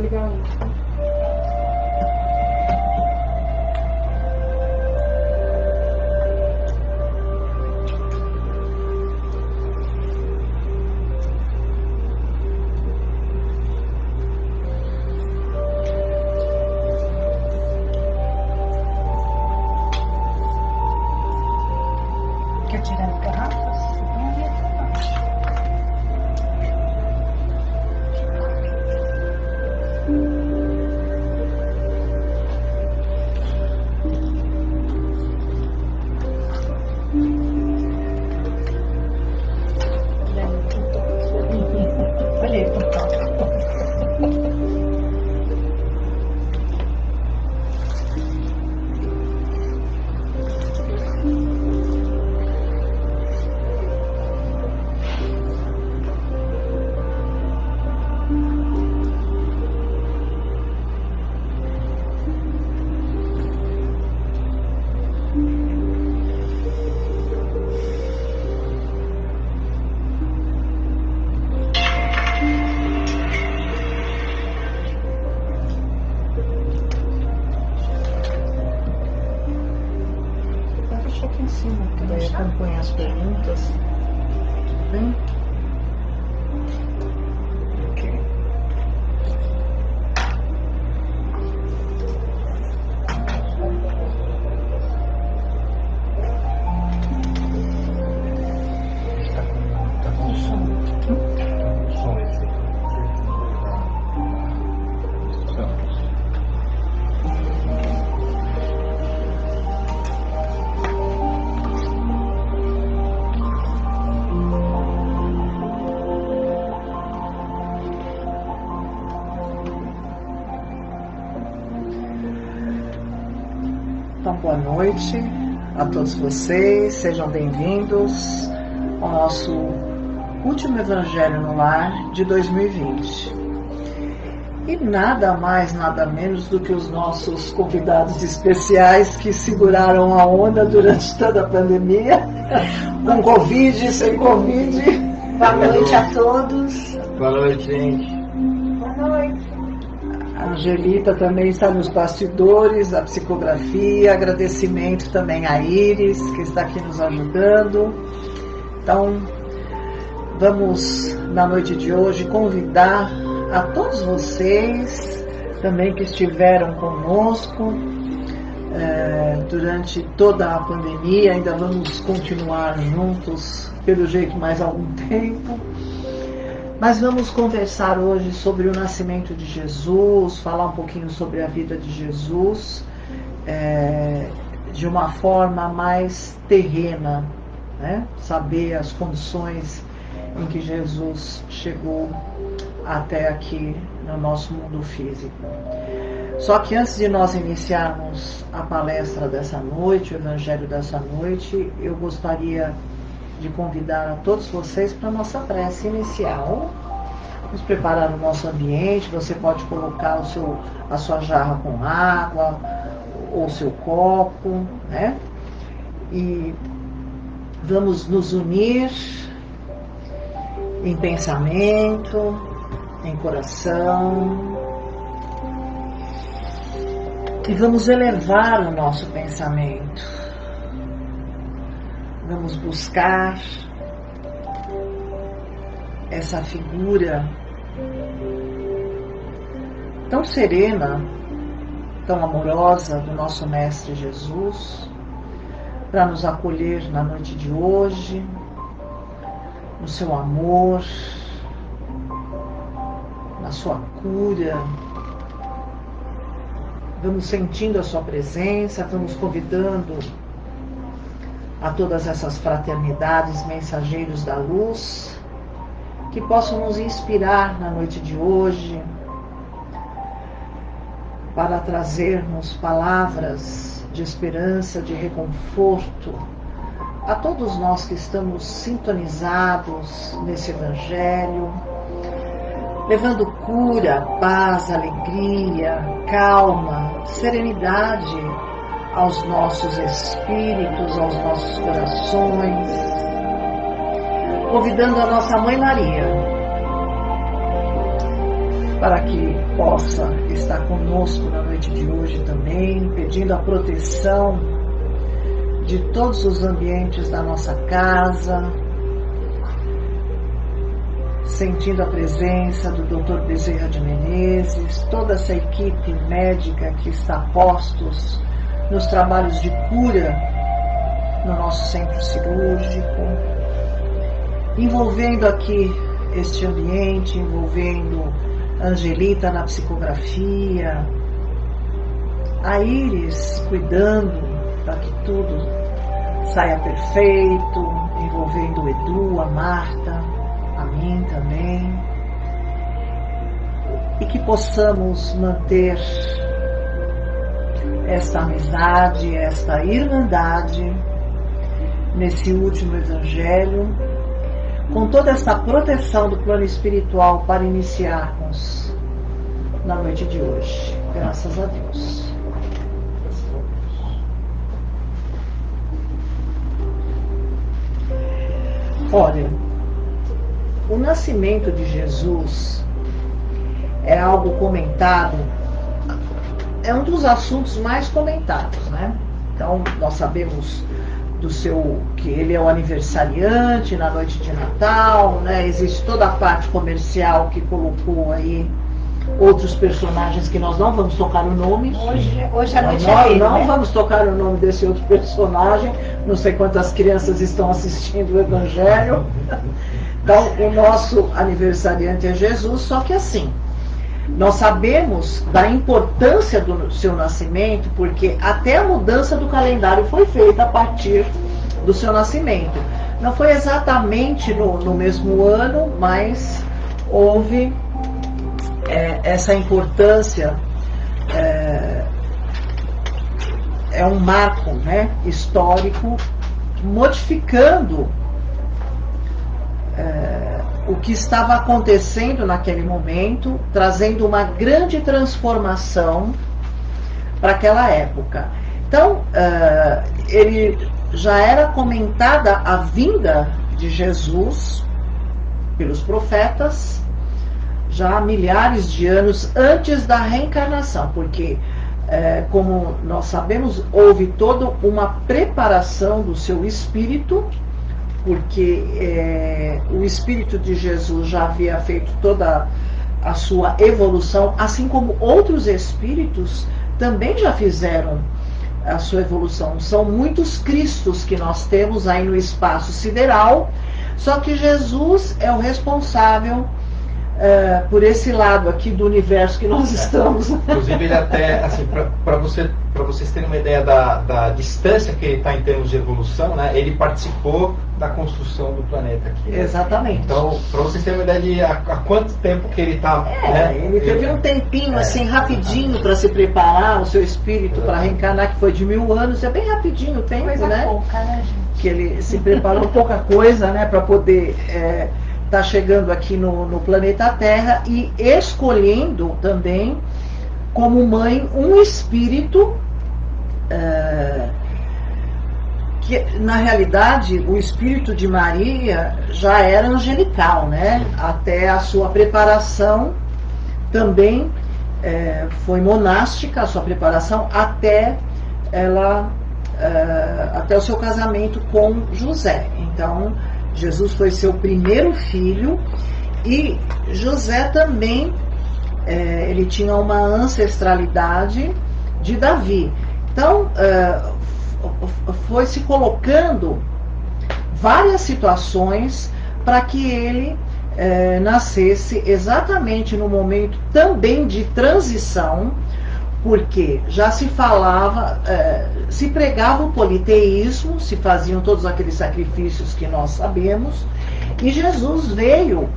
Vou ligar o... Quer tirar as garrafas? Olha aí, deixa aqui em cima, que daí acompanha as perguntas. Tudo bem? Ok. Tá com som. Som esse. Então, boa noite a todos vocês, sejam bem-vindos ao nosso último Evangelho no Lar de 2020. E nada mais, nada menos do que os nossos convidados especiais que seguraram a onda durante toda a pandemia, com Covid, sem Covid. Boa noite a todos. Boa noite, gente. Boa noite. A Angelita também está nos bastidores, a psicografia, agradecimento também a Iris, que está aqui nos ajudando. Então, vamos, na noite de hoje, convidar a todos vocês também que estiveram conosco durante toda a pandemia, ainda vamos continuar juntos, pelo jeito, mais algum tempo. Mas vamos conversar hoje sobre o nascimento de Jesus, falar um pouquinho sobre a vida de Jesus, de uma forma mais terrena, né? Saber as condições em que Jesus chegou até aqui no nosso mundo físico. Só que antes de nós iniciarmos a palestra dessa noite, o evangelho dessa noite, eu gostaria de convidar a todos vocês para a nossa prece inicial. Vamos preparar o nosso ambiente. Você pode colocar a sua jarra com água ou seu copo, né? E vamos nos unir em pensamento, em coração, e vamos elevar o nosso pensamento. Vamos buscar essa figura tão serena, tão amorosa do nosso Mestre Jesus, para nos acolher na noite de hoje, no seu amor, na sua cura. Vamos sentindo a sua presença, vamos convidando a todas essas fraternidades, mensageiros da luz, que possam nos inspirar na noite de hoje, para trazermos palavras de esperança, de reconforto, a todos nós que estamos sintonizados nesse Evangelho, levando cura, paz, alegria, calma, serenidade aos nossos espíritos, aos nossos corações, convidando a nossa Mãe Maria para que possa estar conosco na noite de hoje também, pedindo a proteção de todos os ambientes da nossa casa, sentindo a presença do Dr. Bezerra de Menezes, toda essa equipe médica que está a postos nos trabalhos de cura no nosso centro cirúrgico, envolvendo aqui este ambiente, envolvendo a Angelita na psicografia, a Iris cuidando para que tudo saia perfeito, envolvendo o Edu, a Marta, a mim também, e que possamos manter esta amizade, esta irmandade nesse último evangelho, com toda essa proteção do plano espiritual para iniciarmos na noite de hoje. Graças a Deus. Olha, o nascimento de Jesus é algo comentado, é um dos assuntos mais comentados, né? Então, nós sabemos que ele é o aniversariante na noite de Natal, né? Existe toda a parte comercial que colocou aí outros personagens que nós não vamos tocar o nome. Hoje à noite nós é não né? vamos tocar o nome desse outro personagem. Não sei quantas crianças estão assistindo o Evangelho. Então, o nosso aniversariante é Jesus, só que assim, nós sabemos da importância do seu nascimento, porque até a mudança do calendário foi feita a partir do seu nascimento. Não foi exatamente no mesmo ano, mas houve essa importância, é um marco, né, histórico, modificando o que estava acontecendo naquele momento, trazendo uma grande transformação para aquela época. Então, ele já era comentada a vinda de Jesus pelos profetas já há milhares de anos antes da reencarnação, porque, como nós sabemos, houve toda uma preparação do seu espírito, porque o Espírito de Jesus já havia feito toda a sua evolução, assim como outros espíritos também já fizeram a sua evolução. São muitos Cristos que nós temos aí no espaço sideral, só que Jesus é o responsável por esse lado aqui do universo que nós estamos. Inclusive, ele até, assim, para vocês terem uma ideia da distância que ele está em termos de evolução, né, ele participou da construção do planeta aqui. Né? Exatamente. Então, para vocês terem uma ideia de há quanto tempo que ele está... Ele teve um tempinho, assim, rapidinho para se preparar, o seu espírito para reencarnar, que foi de 1000 anos, é bem rapidinho o tempo, Coisa né? pouca, né, gente? Que ele se preparou pouca coisa, né, para poder tá chegando aqui no planeta Terra e escolhendo também como mãe um espírito que na realidade o espírito de Maria já era angelical, né? Até a sua preparação também foi monástica, a sua preparação até até o seu casamento com José. Então Jesus foi seu primeiro filho e José também, ele tinha uma ancestralidade de Davi. Então, foi se colocando várias situações para que ele nascesse exatamente no momento também de transição, porque já se falava, se pregava o politeísmo, se faziam todos aqueles sacrifícios que nós sabemos, e Jesus veio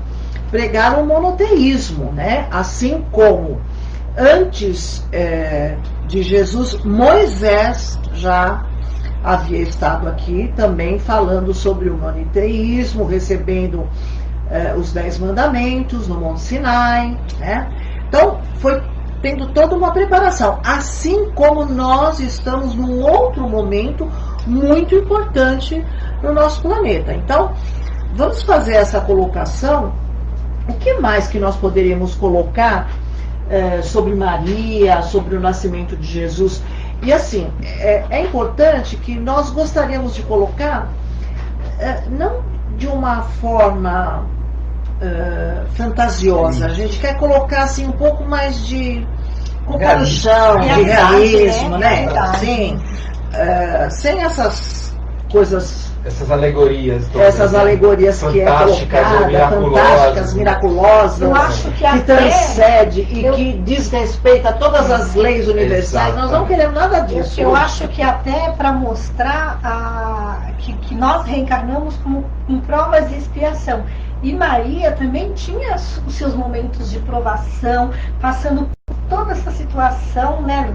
pregar o monoteísmo, né? Assim como antes de Jesus, Moisés já havia estado aqui também falando sobre o monoteísmo, recebendo os 10 mandamentos no Monte Sinai, né? Então, foi tendo toda uma preparação, assim como nós estamos num outro momento muito importante no nosso planeta. Então, vamos fazer essa colocação O que mais que nós poderíamos colocar sobre Maria, sobre o nascimento de Jesus? E assim, é importante que nós gostaríamos de colocar, não de uma forma fantasiosa, a gente quer colocar assim um pouco mais de compaixão, de realismo, né? Assim, sem essas coisas, essas alegorias todas, essas alegorias que é colocada, fantásticas, miraculosas, eu acho que transcende e que desrespeita todas as leis universais. Exatamente. Nós não queremos nada disso. Eu acho que até para mostrar que nós reencarnamos como em provas de expiação. E Maria também tinha os seus momentos de provação, passando por toda essa situação, né,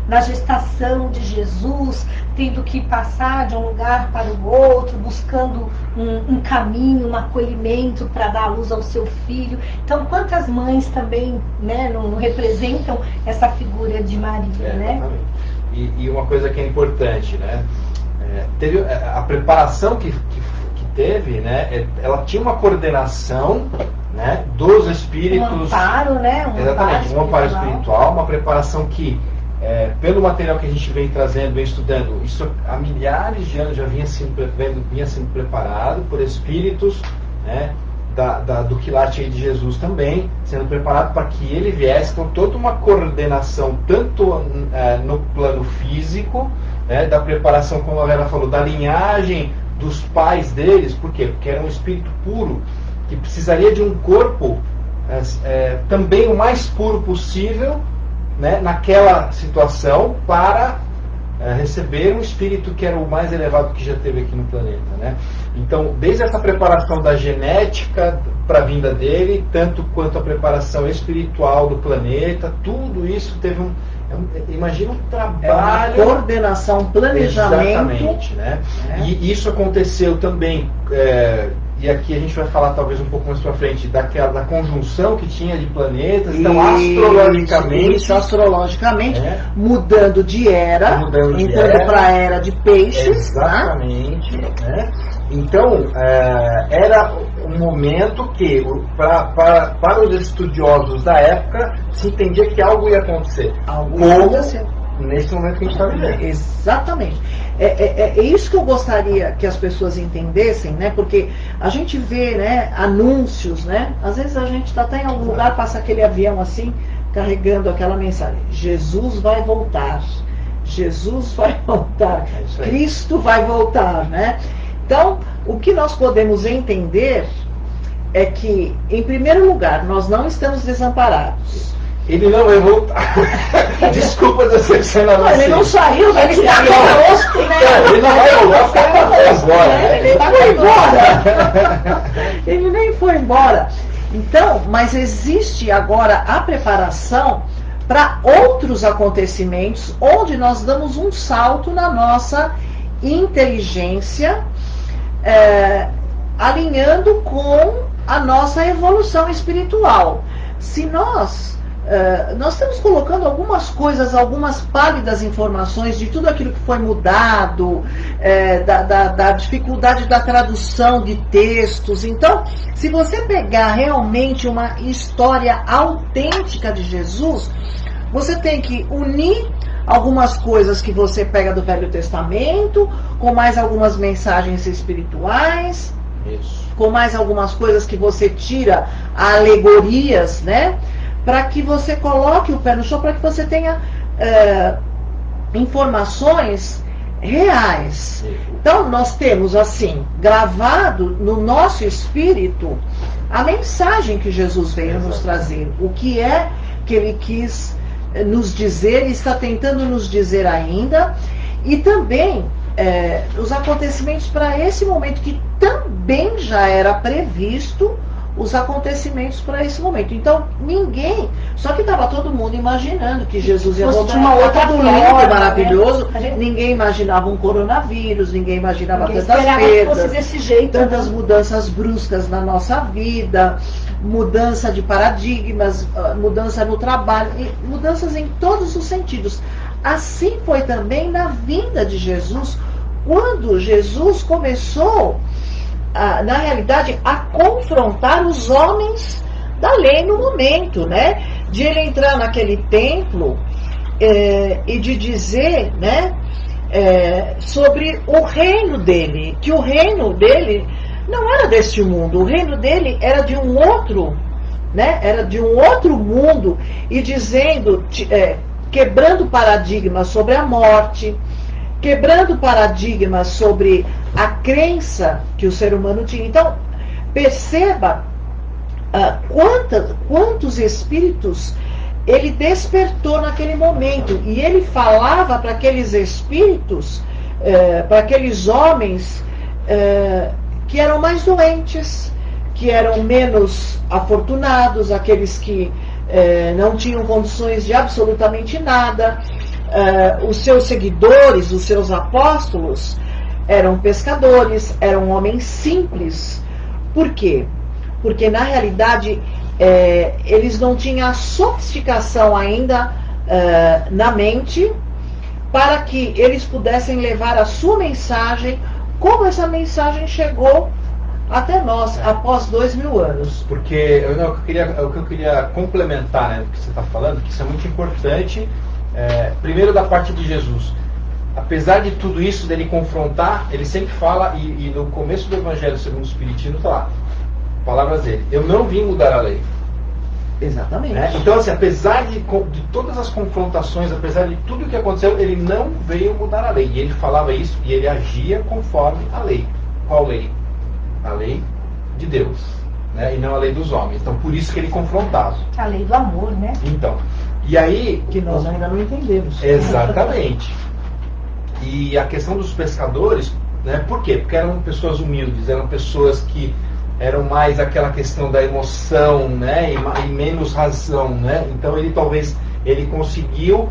da gestação de Jesus, tendo que passar de um lugar para o outro, buscando um caminho, um acolhimento para dar a luz ao seu filho. Então, quantas mães também, né, não representam essa figura de Maria, né? E uma coisa que é importante, né? Teve a preparação que teve, né? Ela tinha uma coordenação, né, dos espíritos. Um amparo, né? Exatamente, um amparo espiritual, uma preparação que, pelo material que a gente vem trazendo, vem estudando, isso há milhares de anos já vinha sendo preparado por espíritos, né, do quilate de Jesus também, sendo preparado para que ele viesse com toda uma coordenação, tanto no plano físico, né, da preparação, como a Vera falou, da linhagem dos pais deles. Por quê? Porque era um espírito puro, que precisaria de um corpo também o mais puro possível, né, naquela situação, para receber um espírito que era o mais elevado que já teve aqui no planeta, né? Então, desde essa preparação da genética para a vinda dele, tanto quanto a preparação espiritual do planeta, tudo isso teve imagina um trabalho, coordenação, planejamento. Exatamente, né? E isso aconteceu também, e aqui a gente vai falar talvez um pouco mais para frente da conjunção que tinha de planetas. Então, astrologicamente, mudando de era, entrando para a era de peixes. Exatamente, né? Então, era um momento que, para os estudiosos da época, se entendia que algo ia acontecer. Nesse momento que a gente está vivendo. Exatamente. É isso que eu gostaria que as pessoas entendessem, né? Porque a gente vê, né, anúncios, né? Às vezes a gente está até em algum lugar, passa aquele avião assim, carregando aquela mensagem: Jesus vai voltar. Jesus vai voltar. Cristo vai voltar, né? Então, o que nós podemos entender é que, em primeiro lugar, nós não estamos desamparados. Ele não vai voltar. Desculpa decepcionar você. Ele não saiu, ele está conosco, né? Ele não vai voltar, ele foi embora. Ele nem foi embora. Então, mas existe agora a preparação para outros acontecimentos, onde nós damos um salto na nossa inteligência, alinhando com a nossa evolução espiritual. Se nós estamos colocando algumas coisas, algumas pálidas informações de tudo aquilo que foi mudado, da dificuldade da tradução de textos. Então, se você pegar realmente uma história autêntica de Jesus, você tem que unir algumas coisas que você pega do Velho Testamento, com mais algumas mensagens espirituais, com mais algumas coisas que você tira, alegorias, né? Para que você coloque o pé no chão, para que você tenha informações reais. Então, nós temos, assim, gravado no nosso espírito a mensagem que Jesus veio nos trazer, o que é que ele quis nos dizer e está tentando nos dizer ainda, e também os acontecimentos para esse momento, que também já era previsto os acontecimentos para esse momento. Então, ninguém, só que estava todo mundo imaginando que Jesus ia voltar, uma outra do lindo, maravilhoso, né? Ninguém imaginava um coronavírus, ninguém imaginava tantas perdas, desse jeito, tantas mudanças bruscas na nossa vida, mudança de paradigmas, mudança no trabalho, mudanças em todos os sentidos. Assim foi também na vinda de Jesus, quando Jesus começou, na realidade, a confrontar os homens da lei no momento, né? De ele entrar naquele templo e de dizer, né, sobre o reino dele, que o reino dele não era deste mundo, o reino dele era de um outro, né? Era de um outro mundo, e dizendo, quebrando paradigmas sobre a morte, quebrando paradigmas sobre a crença que o ser humano tinha. Então, perceba quantos espíritos ele despertou naquele momento, e ele falava para aqueles espíritos, para aqueles homens que eram mais doentes, que eram menos afortunados, aqueles que não tinham condições de absolutamente nada. Os seus seguidores, os seus apóstolos, eram pescadores, eram homens simples. Por quê? Porque na realidade eles não tinham a sofisticação ainda na mente para que eles pudessem levar a sua mensagem como essa mensagem chegou até nós, após 2000 anos. Porque o que eu queria complementar, né, do que você está falando, que isso é muito importante, primeiro da parte de Jesus. Apesar de tudo isso, dele confrontar, ele sempre fala, e no começo do Evangelho segundo o Espiritismo está lá, palavras dele: eu não vim mudar a lei. Exatamente. Então, assim, apesar de todas as confrontações, apesar de tudo o que aconteceu, ele não veio mudar a lei. E ele falava isso, e ele agia conforme a lei. Qual lei? A lei de Deus, né? E não a lei dos homens. Então, por isso que ele confrontava. A lei do amor, né? Então, e aí... Que nós ainda não entendemos. Exatamente. E a questão dos pescadores, né? Por quê? Porque eram pessoas humildes, eram pessoas que eram mais aquela questão da emoção, né? E menos razão, né? Então ele conseguiu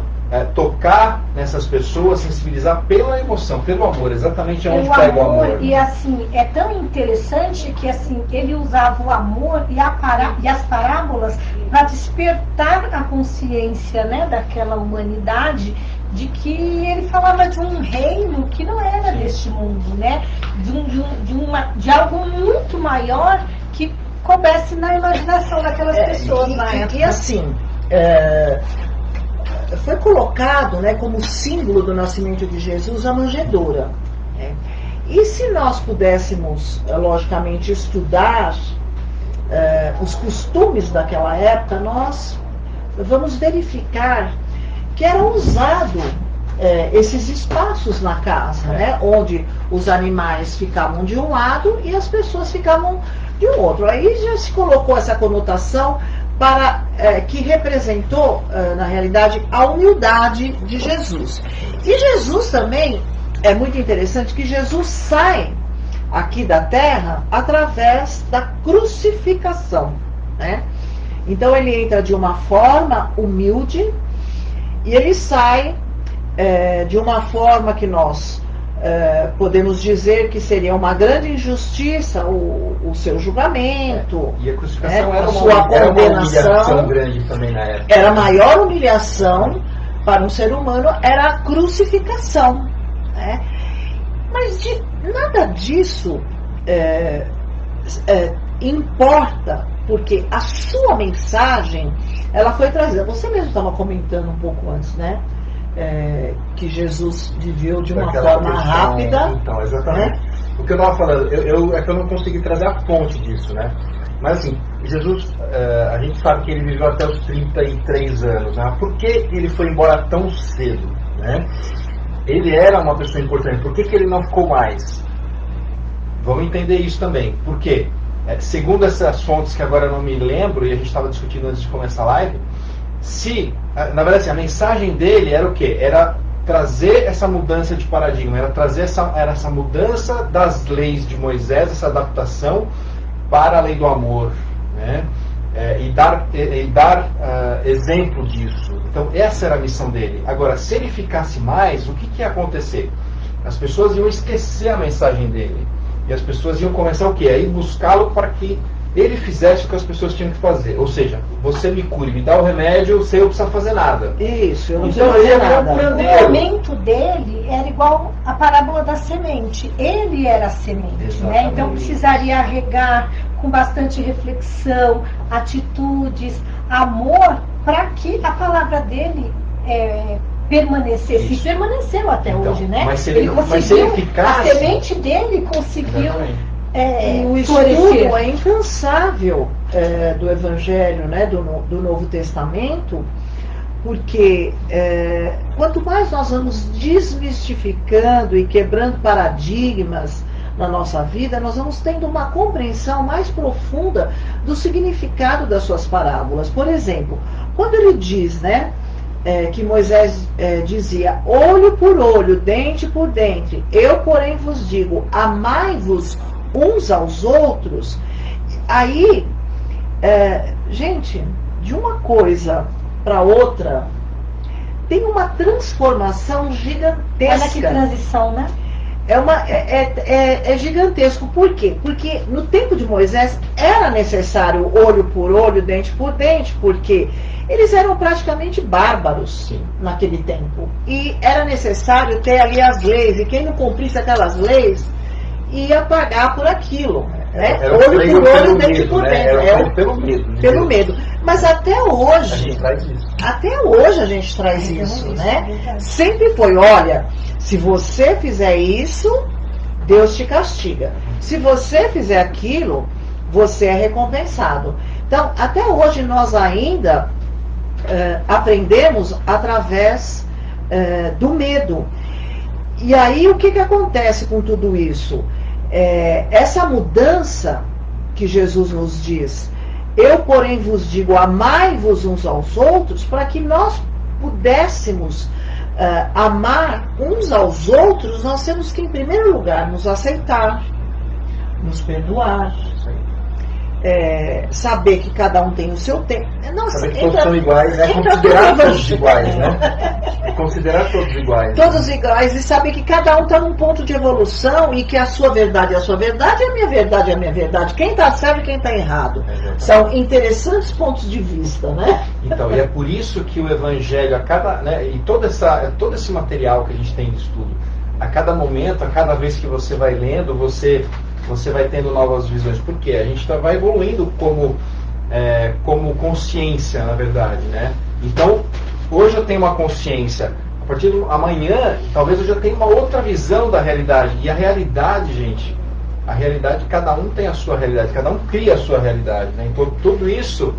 tocar nessas pessoas, sensibilizar pela emoção, pelo amor, exatamente onde pega o amor. E assim, é tão interessante que assim, ele usava o amor e as parábolas para despertar a consciência, né, daquela humanidade, de que ele falava de um reino que não era deste mundo, né? De algo muito maior que coubesse na imaginação daquelas pessoas na época. E assim, foi colocado, né, como símbolo do nascimento de Jesus a manjedoura, né? E se nós pudéssemos, logicamente, estudar os costumes daquela época, nós vamos verificar que era usado esses espaços na casa, né, onde os animais ficavam de um lado e as pessoas ficavam de um outro. Aí já se colocou essa conotação para que representou, na realidade, a humildade de Jesus. E Jesus também, é muito interessante que Jesus sai aqui da terra através da crucificação, né? Então ele entra de uma forma humilde e ele sai de uma forma que nós podemos dizer que seria uma grande injustiça o seu julgamento. E a crucificação era uma humilhação grande também na época. Era a maior humilhação para um ser humano, era a crucificação, né? Mas nada disso importa, porque a sua mensagem, ela foi trazida. Você mesmo estava comentando um pouco antes, né? Que Jesus viveu de uma forma rápida. Então, exatamente. Né? O que eu estava falando, é que eu não consegui trazer a fonte disso, né? Mas assim, Jesus, a gente sabe que ele viveu até os 33 anos, né? Por que ele foi embora tão cedo, né? Ele era uma pessoa importante, por que ele não ficou mais? Vamos entender isso também. Por quê? Segundo essas fontes que agora eu não me lembro, e a gente estava discutindo antes de começar a live, na verdade, a mensagem dele era o quê? Era trazer essa mudança de paradigma, era trazer essa mudança das leis de Moisés, essa adaptação para a lei do amor, né? E dar exemplo disso. Então essa era a missão dele. Agora, se ele ficasse mais, o que ia acontecer? As pessoas iam esquecer a mensagem dele, e as pessoas iam começar o quê? A ir buscá-lo para que ele fizesse o que as pessoas tinham que fazer. Ou seja, você me cure, me dá o remédio sem eu precisar fazer nada. Isso, eu não então, precisava fazer nada. O momento dele era igual a parábola da semente. Ele era a semente, né? Então precisaria regar, com bastante reflexão, atitudes, amor, para que a palavra dele permanecesse. Isso. E permaneceu até Então, hoje, né? Mas se ele eficaz, a semente dele conseguiu o estudo é incansável do Evangelho, né, do Novo Testamento, porque quanto mais nós vamos desmistificando e quebrando paradigmas na nossa vida, nós vamos tendo uma compreensão mais profunda do significado das suas parábolas. Por exemplo, quando ele diz, né, que Moisés dizia, olho por olho, dente por dente, eu porém vos digo, amai-vos uns aos outros. Aí, gente, de uma coisa para outra, tem uma transformação gigantesca. Olha que transição, né? É gigantesco. Por quê? Porque no tempo de Moisés era necessário olho por olho, dente por dente, porque eles eram praticamente bárbaros. Sim. Naquele tempo. E era necessário ter ali as leis, e quem não cumprisse aquelas leis ia pagar por aquilo. Né? Olho por olho, dente por dente. Pelo medo. Pelo medo. Mas até hoje a gente traz isso, né? Sempre foi, olha, se você fizer isso, Deus te castiga. Se você fizer aquilo, você é recompensado. Então, até hoje nós ainda aprendemos através do medo. E aí o que acontece com tudo isso? Essa mudança que Jesus nos diz, eu porém vos digo, amai-vos uns aos outros, para que nós pudéssemos amar uns aos outros, nós temos que, em primeiro lugar, nos aceitar, nos perdoar, saber que cada um tem o seu tempo. Saber que todos são iguais, né? Considerar todos iguais, né? Considerar todos iguais. Todos iguais, e saber que cada um está num ponto de evolução e que a sua verdade é a sua verdade, e a minha verdade é a minha verdade. Quem está certo e quem está errado. São interessantes pontos de vista, né? Então, e é por isso que o Evangelho, e todo esse material que a gente tem de estudo, a cada momento, a cada vez que você vai lendo, você vai tendo novas visões. Por quê? A gente vai evoluindo como consciência, na verdade, né? Então, hoje eu tenho uma consciência. A partir de amanhã, talvez eu já tenha uma outra visão da realidade. E a realidade, gente, cada um tem a sua realidade, cada um cria a sua realidade, né? Então, tudo isso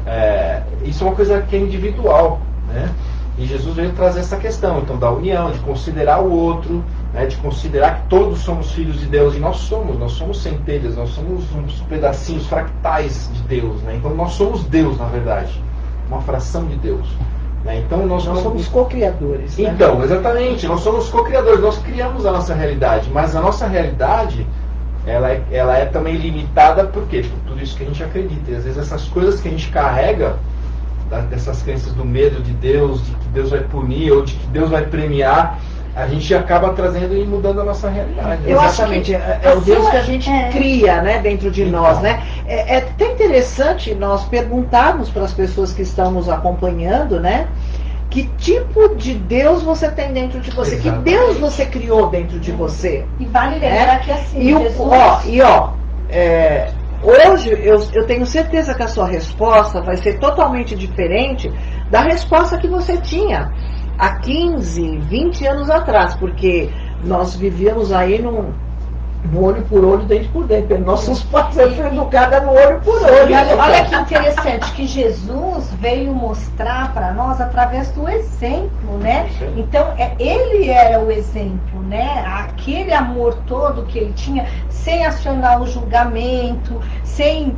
é uma coisa que é individual, né? E Jesus veio trazer essa questão, então, da união, de considerar o outro, né, de considerar que todos somos filhos de Deus, e nós somos centelhas, nós somos uns pedacinhos fractais de Deus, né? Então nós somos Deus, na verdade, uma fração de Deus, né? Então nós somos co-criadores, né? Então, exatamente, nós somos co-criadores, nós criamos a nossa realidade, mas a nossa realidade ela é também limitada por quê? Por tudo isso que a gente acredita, e às vezes essas coisas que a gente carrega, dessas crenças do medo de Deus, de que Deus vai punir ou de que Deus vai premiar, a gente acaba trazendo e mudando a nossa realidade. Exatamente, é o Deus que a gente cria, né, dentro de nós, né? É até interessante nós perguntarmos para as pessoas que estão nos acompanhando, né, que tipo de Deus você tem dentro de você, exatamente, que Deus você criou dentro de você. E vale lembrar que assim, hoje eu tenho certeza que a sua resposta vai ser totalmente diferente da resposta que você tinha há 15, 20 anos atrás, porque nós vivíamos aí no olho por olho, dente por dente. Nossos pais foram educados no olho por olho. Olha que interessante, que Jesus veio mostrar para nós através do exemplo, né? Então, ele era o exemplo, né? Aquele amor todo que ele tinha, sem acionar o julgamento, sem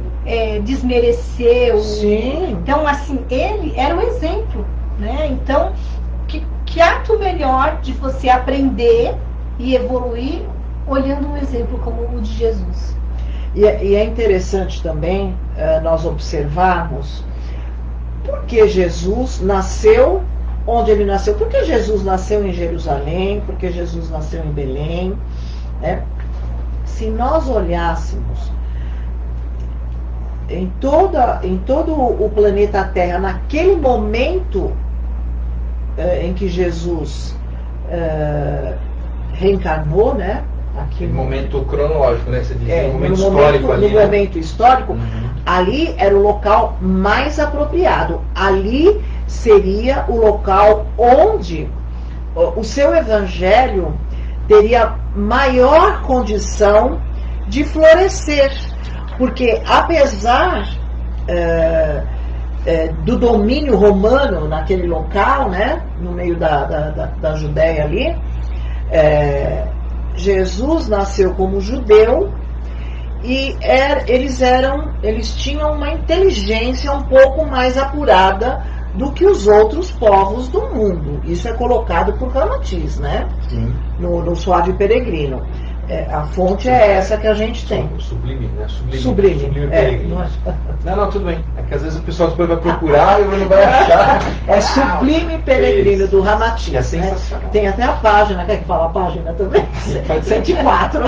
desmerecer o... Sim. Então, assim, ele era o exemplo, né? Então, que ato melhor de você aprender e evoluir olhando um exemplo como o de Jesus. E é interessante também nós observarmos por que Jesus nasceu onde ele nasceu. Por que Jesus nasceu em Jerusalém? Por que Jesus nasceu em Belém? Né? Se nós olhássemos em todo o planeta Terra, naquele momento em que Jesus reencarnou, né? aqui no momento cronológico, né? Você diz, no momento no histórico momento, ali. no momento histórico, ali era o local mais apropriado. Ali seria o local onde o seu evangelho teria maior condição de florescer. Porque apesar do domínio romano naquele local, né, no meio da Judéia ali, Jesus nasceu como judeu e eles tinham uma inteligência um pouco mais apurada do que os outros povos do mundo. Isso é colocado por Ramatiz, né? Sim. No Suave Peregrino. A fonte é essa que a gente tem. Sublime, né? Sublime Peregrino. Não, tudo bem. É que às vezes o pessoal depois vai procurar e não vai achar. É Sublime Peregrino, do Ramatiz. É sensacional. Né? Tem até a página, quer que fala a página também? Pode ser. 104.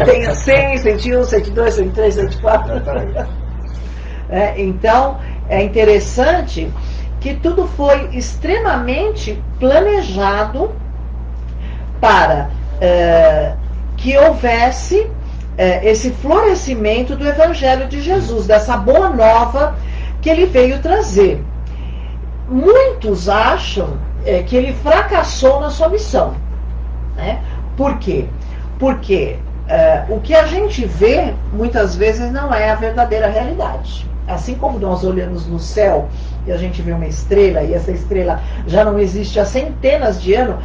Tem 100, 101, 102, 103, 104. Então, é interessante que tudo foi extremamente planejado para que houvesse esse florescimento do Evangelho de Jesus, dessa boa nova que ele veio trazer. Muitos acham que ele fracassou na sua missão. Né? Por quê? Porque o que a gente vê, muitas vezes, não é a verdadeira realidade. Assim como nós olhamos no céu e a gente vê uma estrela, e essa estrela já não existe há centenas de anos,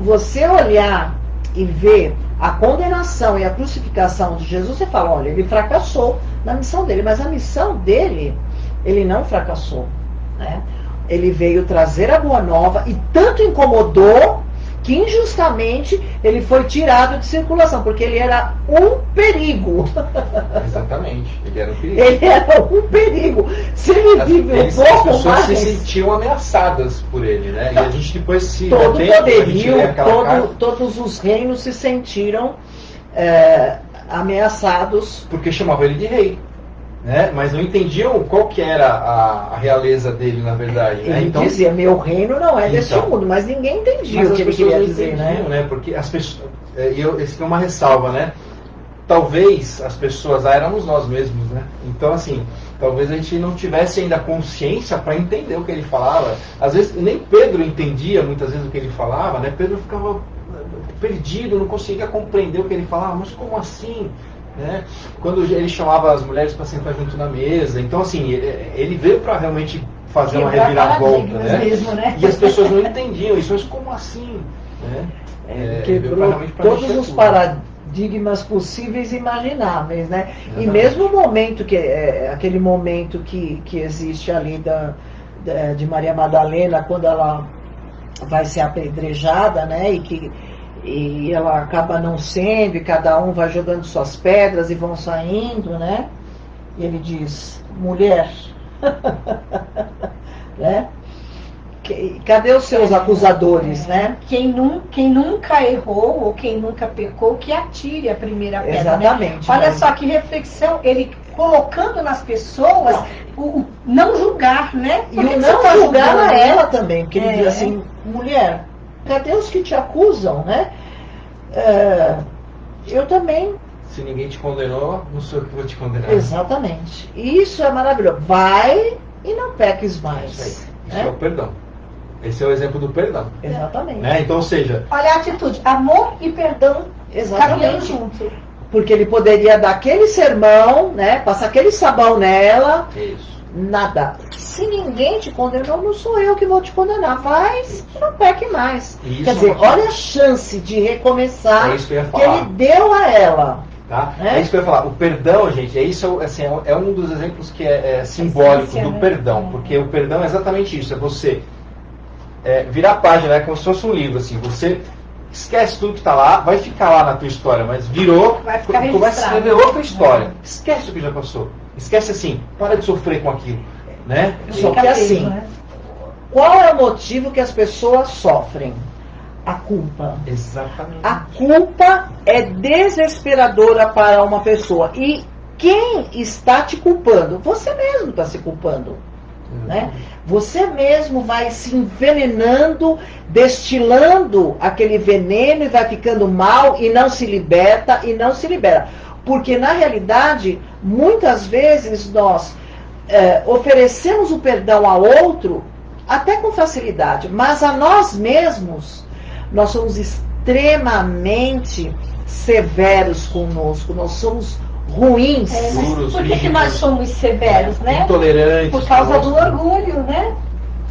você olhar e ver a condenação e a crucificação de Jesus, você fala, olha, ele fracassou na missão dele, mas a missão dele, ele não fracassou. Né? Ele veio trazer a boa nova e tanto incomodou que injustamente ele foi tirado de circulação, porque ele era um perigo. Exatamente, ele era um perigo. Ele era um perigo. Se ele vive um pouco as pessoas mais... se sentiam ameaçadas por ele, né? E a gente depois se... Todo poderio, carta, todos os reinos se sentiram ameaçados. porque chamavam ele de rei. Né? Mas não entendiam qual que era a realeza dele, na verdade. Né? Ele então, dizia, meu reino não é deste mundo, mas ninguém entendia o que ele queria dizer, né? Porque as pessoas... Esse é uma ressalva, né? Talvez as pessoas... éramos nós mesmos, né? Então, assim, talvez a gente não tivesse ainda consciência para entender o que ele falava. Às vezes, nem Pedro entendia muitas vezes o que ele falava, né? Pedro ficava perdido, não conseguia compreender o que ele falava. Mas como assim? Né? Quando ele chamava as mulheres para sentar junto na mesa, então assim, ele veio para realmente fazer uma reviravolta, né? Mesmo, né? E as pessoas não entendiam isso, mas como assim? Né? Quebrou todos os paradigmas possíveis e imagináveis, né? E mesmo o momento aquele momento que existe ali de Maria Madalena, quando ela vai ser apedrejada, né? E ela acaba não sendo, e cada um vai jogando suas pedras e vão saindo, né? E ele diz, mulher, né? Cadê os seus acusadores, né? Quem nunca errou ou quem nunca pecou, que atire a primeira pedra. Exatamente. Né? Olha só que reflexão, ele colocando nas pessoas o não julgar, né? E o não julgar a ela também, porque ele diz assim, mulher, cadê os que te acusam, né? Eu também. Se ninguém te condenou, não sou eu que vou te condenar. Exatamente. Isso é maravilhoso. Vai e não peques mais. Isso é o perdão. Esse é o exemplo do perdão. Exatamente. Né? Então, ou seja... Olha a atitude, amor e perdão caminhando junto. Porque ele poderia dar aquele sermão, né? Passar aquele sabão nela. Isso. Nada. Se ninguém te condenou, não sou eu que vou te condenar. Mas não peque mais. Isso. Quer dizer, olha a chance de recomeçar isso que eu ia que falar. ele deu a ela. Tá? É isso que eu ia falar. O perdão, gente, assim, é um dos exemplos que é simbólico do perdão. Porque o perdão é exatamente isso. É você virar a página, como se fosse um livro. Assim, você esquece tudo que está lá, vai ficar lá na tua história, mas virou, começa a escrever outra história. Esquece o que já passou. Esquece assim, para de sofrer com aquilo. Né? Só que assim, qual é o motivo que as pessoas sofrem? A culpa. Exatamente. A culpa é desesperadora para uma pessoa. E quem está te culpando? Você mesmo está se culpando. né? Você mesmo vai se envenenando, destilando aquele veneno e vai ficando mal e não se liberta e não se libera. Porque, na realidade, muitas vezes nós oferecemos o perdão a outro até com facilidade, mas a nós mesmos, nós somos extremamente severos conosco, nós somos ruins. Mas por que nós somos severos, né? Intolerantes. Por causa do orgulho, né?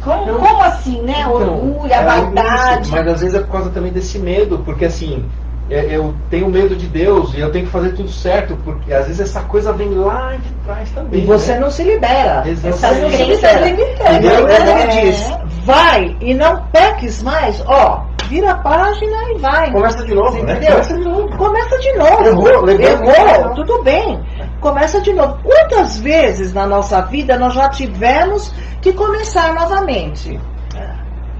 Como assim, né? Orgulho, a vaidade. Mas às vezes é por causa também desse medo, porque assim, eu tenho medo de Deus e eu tenho que fazer tudo certo, porque às vezes essa coisa vem lá de trás também. E você não se libera. Exatamente. Você não se libera. E ele diz, vai e não peques mais, vira a página e vai. Começa de novo, né? Começa de novo. Errou, tudo bem. Começa de novo. Quantas vezes na nossa vida nós já tivemos que começar novamente?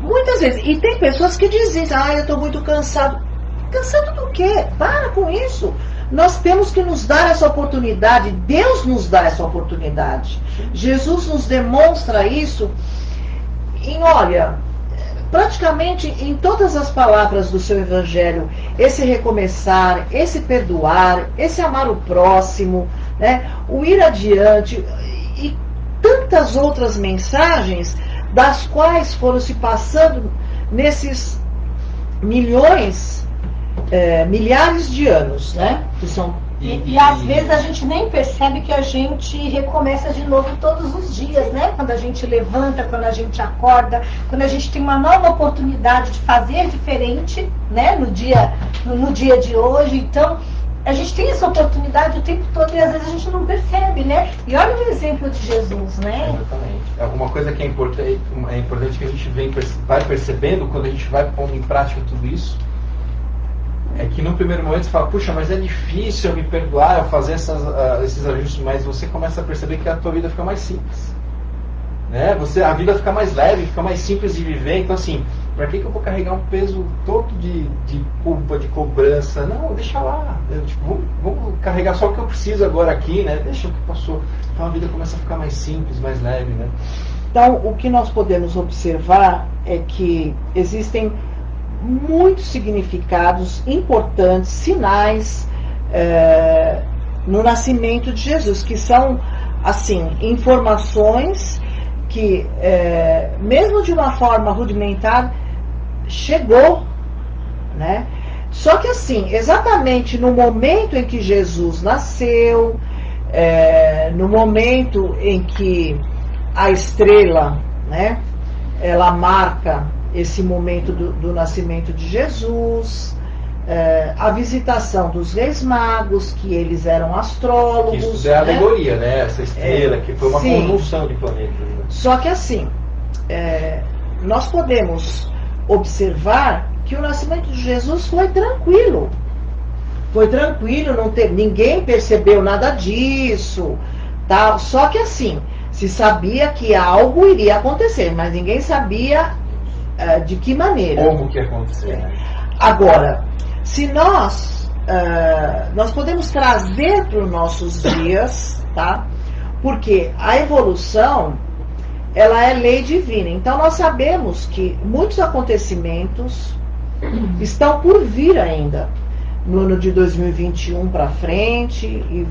Muitas vezes. E tem pessoas que dizem, eu estou muito cansado. Cansado do quê? Para com isso. Nós temos que nos dar essa oportunidade. Deus nos dá essa oportunidade. Jesus nos demonstra isso praticamente em todas as palavras do seu evangelho, esse recomeçar, esse perdoar, esse amar o próximo, né? O ir adiante e tantas outras mensagens das quais foram se passando nesses milhares de anos, né? Que são E às vezes a gente nem percebe que a gente recomeça de novo todos os dias, né? Quando a gente levanta, quando a gente acorda, quando a gente tem uma nova oportunidade de fazer diferente, né? No dia de hoje. Então, a gente tem essa oportunidade o tempo todo e às vezes a gente não percebe, né? E olha o exemplo de Jesus, né? Exatamente. Alguma coisa que é importante que a gente vai percebendo quando a gente vai pondo em prática tudo isso, é que no primeiro momento você fala, puxa, mas é difícil eu me perdoar, eu fazer esses ajustes, mas você começa a perceber que a tua vida fica mais simples, né? A vida fica mais leve, fica mais simples de viver. Então assim, para que eu vou carregar um peso todo de culpa, de cobrança? Não, deixa lá, vamos carregar só o que eu preciso agora aqui, né? Deixa o que passou. Então a vida começa a ficar mais simples, mais leve, né? Então o que nós podemos observar é que existem muitos significados importantes, sinais no nascimento de Jesus, que são, assim, informações que, mesmo de uma forma rudimentar, chegou, né? Só que, assim, exatamente no momento em que Jesus nasceu, no momento em que a estrela, né, ela marca esse momento do nascimento de Jesus, a visitação dos reis magos, que eles eram astrólogos. Isso é alegoria, né? Essa estrela, que foi uma conjunção de planetas. Né? Só que assim, nós podemos observar que o nascimento de Jesus foi tranquilo. Foi tranquilo, ninguém percebeu nada disso. Tal. Só que assim, se sabia que algo iria acontecer, mas ninguém sabia de que maneira. Como que aconteceu? Agora, se nós podemos trazer para os nossos dias, tá? Porque a evolução, ela é lei divina. Então nós sabemos que muitos acontecimentos estão por vir ainda no ano de 2021 para frente.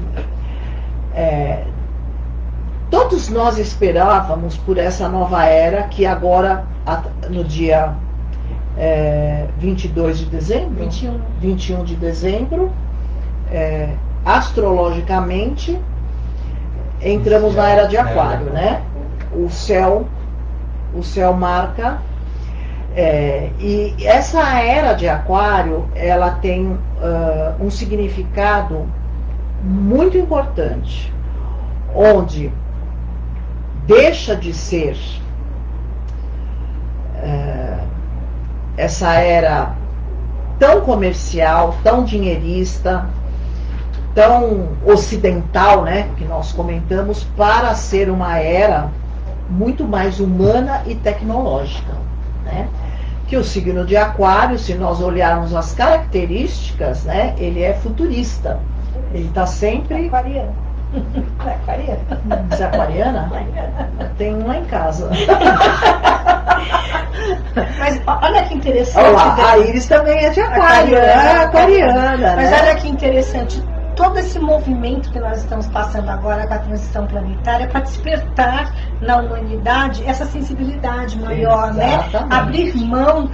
Todos nós esperávamos por essa nova era que agora, no dia 22 de dezembro, 21 de dezembro, astrologicamente, entramos na era de Aquário, né? O céu marca, e essa era de Aquário, ela tem um significado muito importante, onde deixa de ser essa era tão comercial, tão dinheirista, tão ocidental, né, que nós comentamos, para ser uma era muito mais humana e tecnológica, né? Que o signo de Aquário, se nós olharmos as características, né, ele é futurista. Ele está sempre... Aquariana. Você é aquariana? tem um lá em casa. Mas olha que interessante. Olha lá, a Iris também é de aquário, aquariana. Mas né? olha que interessante, todo esse movimento que nós estamos passando agora com a transição planetária para despertar na humanidade essa sensibilidade maior, né? Abrir mão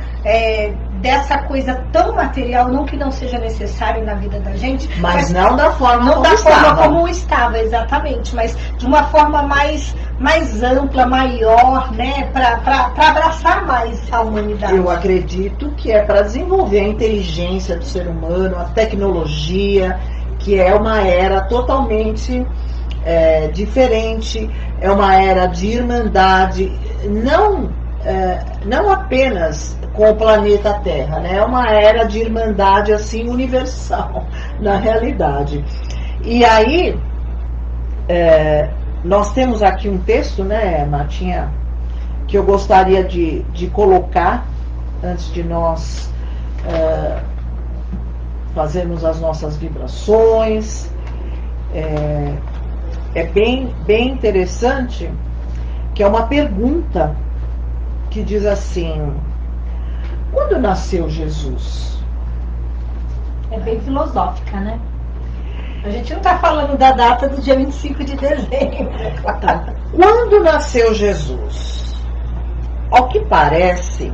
dessa coisa tão material, não que não seja necessário na vida da gente, mas não da forma não como da estava. forma como estava, exatamente, mas de uma forma mais ampla, maior, né? Para abraçar mais a humanidade. Eu acredito que é para desenvolver a inteligência do ser humano, a tecnologia, que é uma era totalmente diferente, é uma era de irmandade, não apenas com o planeta Terra, né? É uma era de irmandade assim universal, na realidade. E aí, nós temos aqui um texto, né, Martinha, que eu gostaria de colocar antes de nós fazermos as nossas vibrações. É bem interessante, que é uma pergunta que diz assim: quando nasceu Jesus? É bem filosófica, né? A gente não está falando da data do dia 25 de dezembro. Tá. Quando nasceu Jesus? Ao que parece,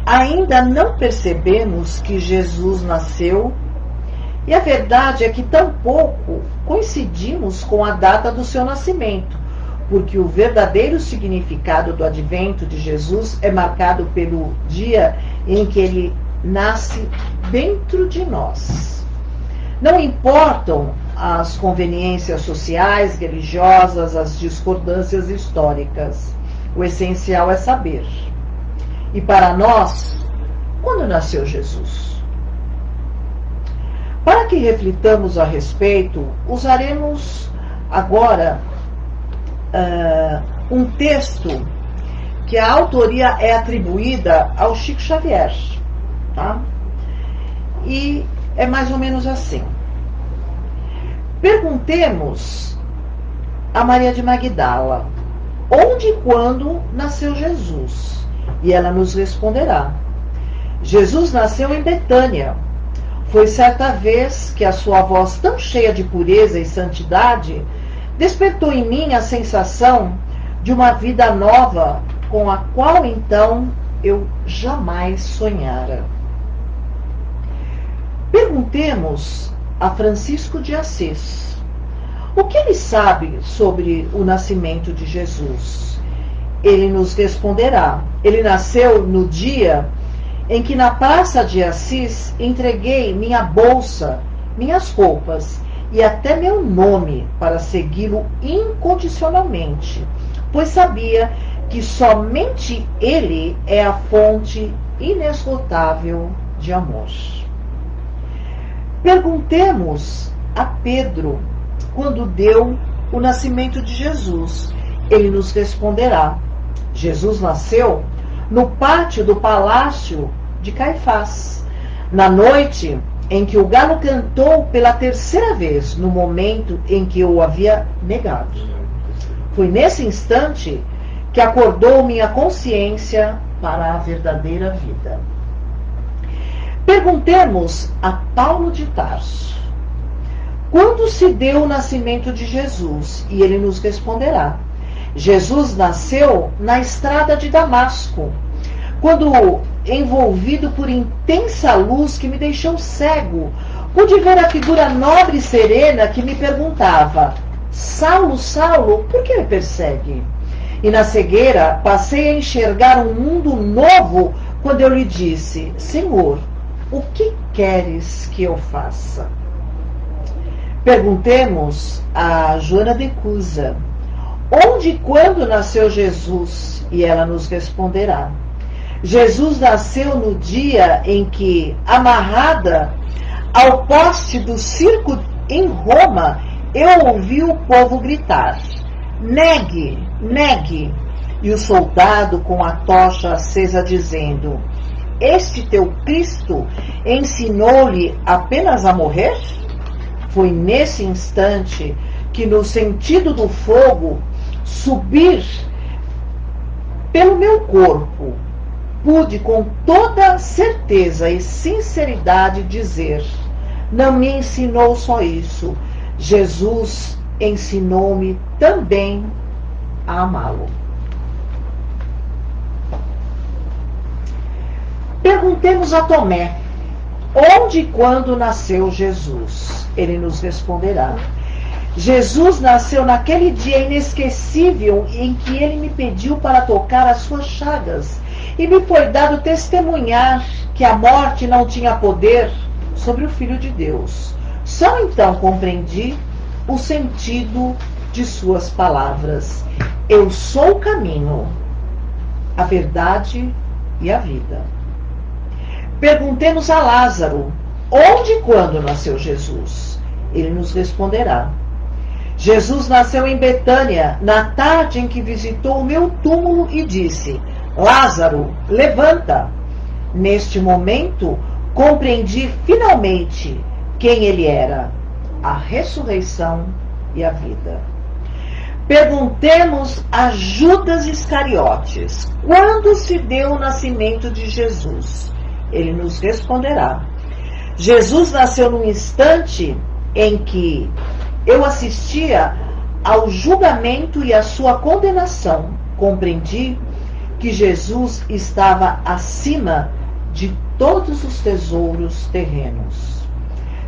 ainda não percebemos que Jesus nasceu, e a verdade é que tampouco coincidimos com a data do seu nascimento, porque o verdadeiro significado do advento de Jesus é marcado pelo dia em que ele nasce dentro de nós. Não importam as conveniências sociais, religiosas, as discordâncias históricas. O essencial é saber. E para nós, quando nasceu Jesus? Para que reflitamos a respeito, usaremos agora um texto que a autoria é atribuída ao Chico Xavier, tá? E é mais ou menos assim: perguntemos a Maria de Magdala onde e quando nasceu Jesus, e ela nos responderá: Jesus nasceu em Betânia. Foi certa vez que a sua voz, tão cheia de pureza e santidade, despertou em mim a sensação de uma vida nova com a qual então eu jamais sonhara. Perguntemos a Francisco de Assis o que ele sabe sobre o nascimento de Jesus. Ele nos responderá: ele nasceu no dia em que na praça de Assis entreguei minha bolsa, minhas roupas e até meu nome para segui-lo incondicionalmente, pois sabia que somente ele é a fonte inesgotável de amor. Perguntemos a Pedro quando deu o nascimento de Jesus. Ele nos responderá: Jesus nasceu no pátio do palácio de Caifás, na noite em que o galo cantou pela terceira vez, no momento em que eu o havia negado. Foi nesse instante que acordou minha consciência para a verdadeira vida. Perguntemos a Paulo de Tarso quando se deu o nascimento de Jesus, e ele nos responderá: Jesus nasceu na estrada de Damasco, quando, envolvido por intensa luz que me deixou cego, pude ver a figura nobre e serena que me perguntava: Saulo, Saulo, por que me persegue? E na cegueira passei a enxergar um mundo novo quando eu lhe disse: Senhor, o que queres que eu faça? Perguntemos a Joana de Cusa onde e quando nasceu Jesus, e ela nos responderá: Jesus nasceu no dia em que, amarrada ao poste do circo em Roma, eu ouvi o povo gritar: negue, negue, e o soldado com a tocha acesa dizendo: este teu Cristo ensinou-lhe apenas a morrer? Foi nesse instante que, no sentido do fogo, subir pelo meu corpo, pude com toda certeza e sinceridade dizer: não me ensinou só isso, Jesus ensinou-me também a amá-lo. Perguntemos a Tomé: onde e quando nasceu Jesus? Ele nos responderá: Jesus nasceu naquele dia inesquecível em que ele me pediu para tocar as suas chagas, e me foi dado testemunhar que a morte não tinha poder sobre o Filho de Deus. Só então compreendi o sentido de suas palavras: eu sou o caminho, a verdade e a vida. Perguntemos a Lázaro: onde e quando nasceu Jesus? Ele nos responderá: Jesus nasceu em Betânia, na tarde em que visitou o meu túmulo e disse: Lázaro, levanta. Neste momento, compreendi finalmente quem ele era: a ressurreição e a vida. Perguntemos a Judas Iscariotes: quando se deu o nascimento de Jesus? Ele nos responderá: Jesus nasceu num instante em que eu assistia ao julgamento e à sua condenação. Compreendi que Jesus estava acima de todos os tesouros terrenos.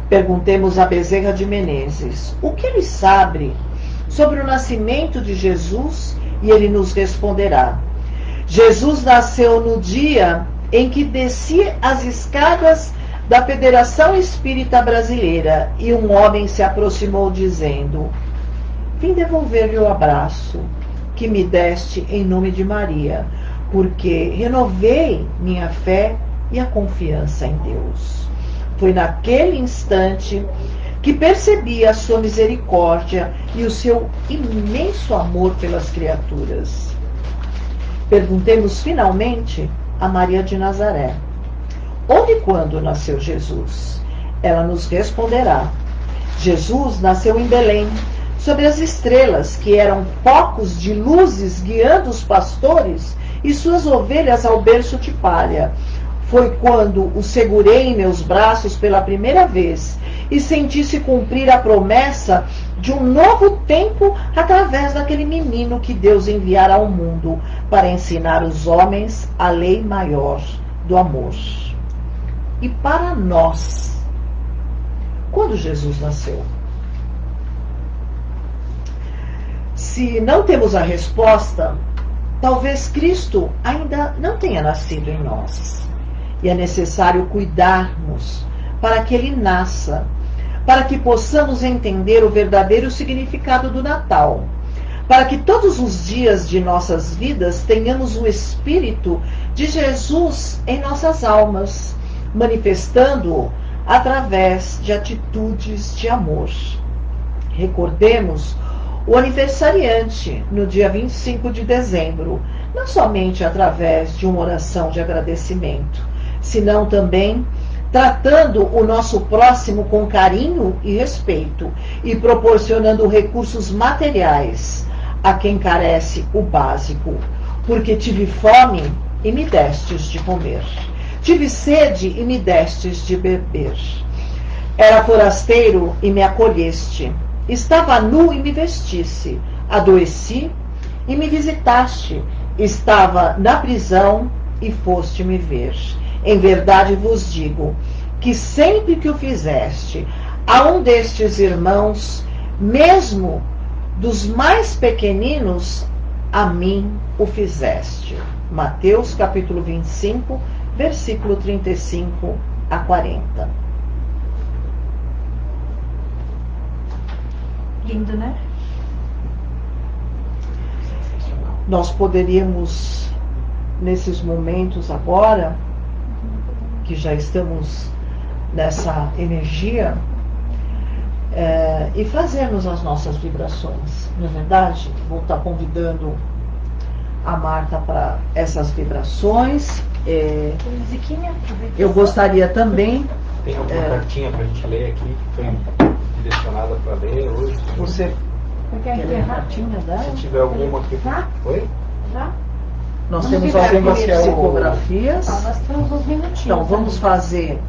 Perguntemos a Bezerra de Menezes: o que ele sabe sobre o nascimento de Jesus? E ele nos responderá: Jesus nasceu no dia em que desci as escadas da Federação Espírita Brasileira e um homem se aproximou dizendo: vim devolver-lhe o abraço que me deste em nome de Maria, porque renovei minha fé e a confiança em Deus. Foi naquele instante que percebi a sua misericórdia e o seu imenso amor pelas criaturas. Perguntemos finalmente a Maria de Nazaré: onde e quando nasceu Jesus? Ela nos responderá: Jesus nasceu em Belém, sobre as estrelas, que eram focos de luzes guiando os pastores e suas ovelhas ao berço de palha. Foi quando o segurei em meus braços pela primeira vez e senti-se cumprir a promessa de um novo tempo através daquele menino que Deus enviara ao mundo para ensinar os homens a lei maior do amor. E para nós, quando Jesus nasceu? Se não temos a resposta, talvez Cristo ainda não tenha nascido em nós. E é necessário cuidarmos para que ele nasça, para que possamos entender o verdadeiro significado do Natal, para que todos os dias de nossas vidas tenhamos o Espírito de Jesus em nossas almas, manifestando-o através de atitudes de amor. Recordemos o aniversariante no dia 25 de dezembro, não somente através de uma oração de agradecimento, senão também tratando o nosso próximo com carinho e respeito e proporcionando recursos materiais a quem carece o básico, porque tive fome e me destes de comer, tive sede e me destes de beber, era forasteiro e me acolheste, estava nu e me vestisse, adoeci e me visitaste, estava na prisão e foste me ver. Em verdade vos digo que sempre que o fizeste a um destes irmãos, mesmo dos mais pequeninos, a mim o fizeste. Mateus capítulo 25, versículo 35 a 40. Lindo, né? Nós poderíamos, nesses momentos agora, que já estamos nessa energia, e fazermos as nossas vibrações. Não é verdade? Vou estar convidando a Marta para essas vibrações. Eu gostaria também... Tem alguma cartinha para a gente ler aqui, que foi direcionada para ler hoje? Você quer encerrar? Se tiver alguma aqui. Já? Oi? Já? Nós Vamos temos virar algumas primeiro. psicografias. Nós temos uns minutinhos. Então, vamos fazer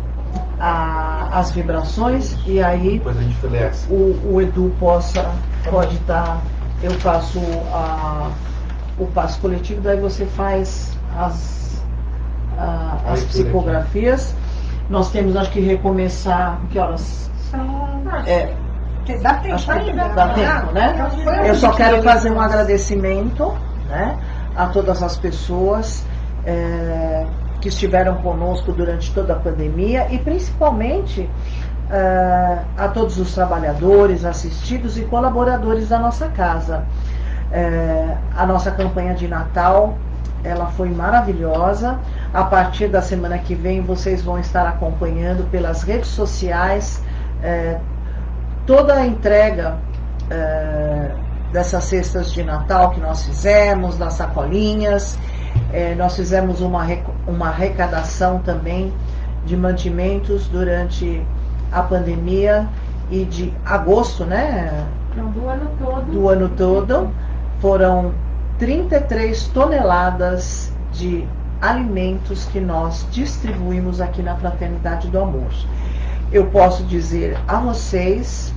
as vibrações e aí Depois a gente flexa. o Edu pode dar, eu faço o passo coletivo, daí você faz as psicografias. Nós temos, acho que, recomeçar, que horas? Dá tempo Acho que ainda? dá tempo, né? Eu só quero fazer um agradecimento, né, a todas as pessoas que estiveram conosco durante toda a pandemia e principalmente a todos os trabalhadores, assistidos e colaboradores da nossa casa. A nossa campanha de Natal, ela foi maravilhosa. A partir da semana que vem vocês vão estar acompanhando pelas redes sociais toda a entrega dessas cestas de Natal que nós fizemos, das sacolinhas. Nós fizemos uma arrecadação também de mantimentos durante a pandemia e de agosto, né? Não, do ano todo. Do ano todo. Foram 33 toneladas de alimentos que nós distribuímos aqui na Fraternidade do Amor. Eu posso dizer a vocês